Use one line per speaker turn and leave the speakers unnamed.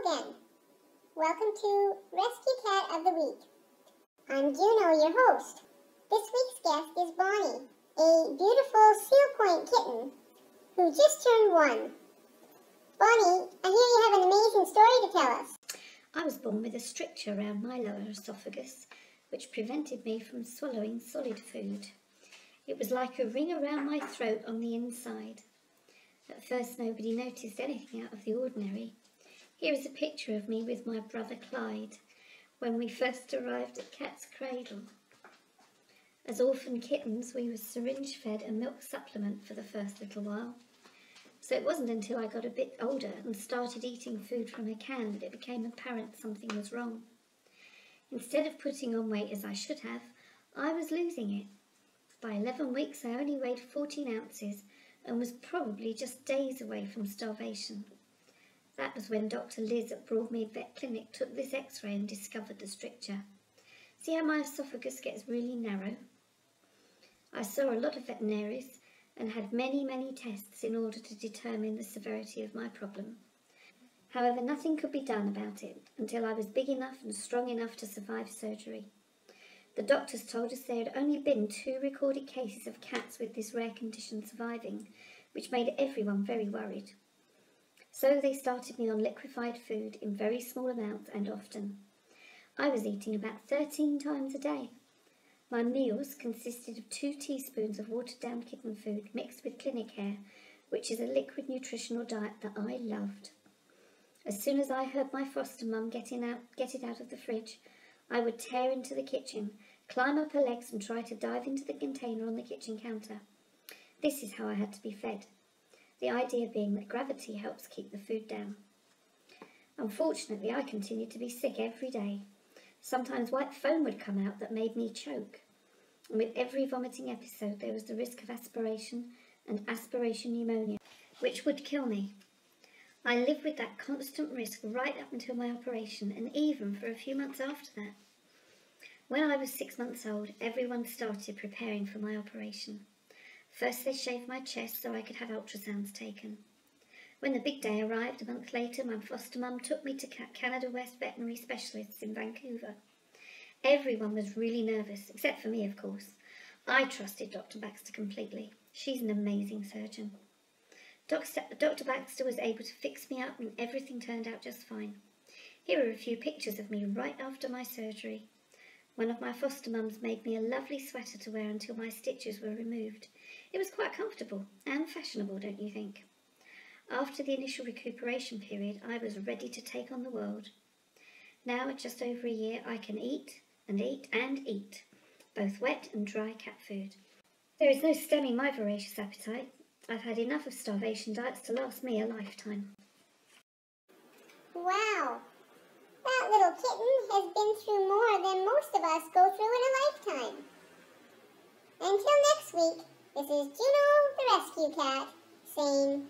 again. Welcome to Rescue Cat of the Week. I'm Juno, your host. This week's guest is Bonnie, a beautiful seal point kitten who just turned 1. Bonnie, I hear you have an amazing story to tell us.
I was born with a stricture around my lower esophagus, which prevented me from swallowing solid food. It was like a ring around my throat on the inside. At first nobody noticed anything out of the ordinary. Here is a picture of me with my brother Clyde when we first arrived at Cat's Cradle. As orphan kittens, we were syringe fed a milk supplement for the first little while. So it wasn't until I got a bit older and started eating food from a can that it became apparent something was wrong. Instead of putting on weight as I should have, I was losing it. By 11 weeks I only weighed 14 ounces and was probably just days away from starvation. That was when Dr. Liz at Broadmead Vet Clinic took this x-ray and discovered the stricture. See how my esophagus gets really narrow? I saw a lot of veterinarians and had many tests in order to determine the severity of my problem. However, nothing could be done about it until I was big enough and strong enough to survive surgery. The doctors told us there had only been 2 recorded cases of cats with this rare condition surviving, which made everyone very worried. So they started me on liquefied food in very small amounts and often. I was eating about 13 times a day. My meals consisted of 2 teaspoons of watered-down kitten food mixed with clinic air, which is a liquid nutritional diet that I loved. As soon as I heard my foster mum get it out of the fridge, I would tear into the kitchen, climb up her legs and try to dive into the container on the kitchen counter. This is how I had to be fed. The idea being that gravity helps keep the food down. Unfortunately, I continued to be sick every day. Sometimes white foam would come out that made me choke. And with every vomiting episode, there was the risk of aspiration and aspiration pneumonia, which would kill me. I lived with that constant risk right up until my operation and even for a few months after that. When I was 6 months old, everyone started preparing for my operation. First they shaved my chest so I could have ultrasounds taken. When the big day arrived, a month later, my foster mum took me to Canada West Veterinary Specialists in Vancouver. Everyone was really nervous, except for me, of course. I trusted Dr. Baxter completely. She's an amazing surgeon. Dr. Baxter was able to fix me up and everything turned out just fine. Here are a few pictures of me right after my surgery. One of my foster mums made me a lovely sweater to wear until my stitches were removed. It was quite comfortable and fashionable, don't you think? After the initial recuperation period, I was ready to take on the world. Now, at just over a year, I can eat and eat and eat, both wet and dry cat food. There is no stemming my voracious appetite. I've had enough of starvation diets to last me a lifetime.
Wow, that little kitten has been through more than most of us go through in a lifetime. Until next week, this is Juno the Rescue Cat saying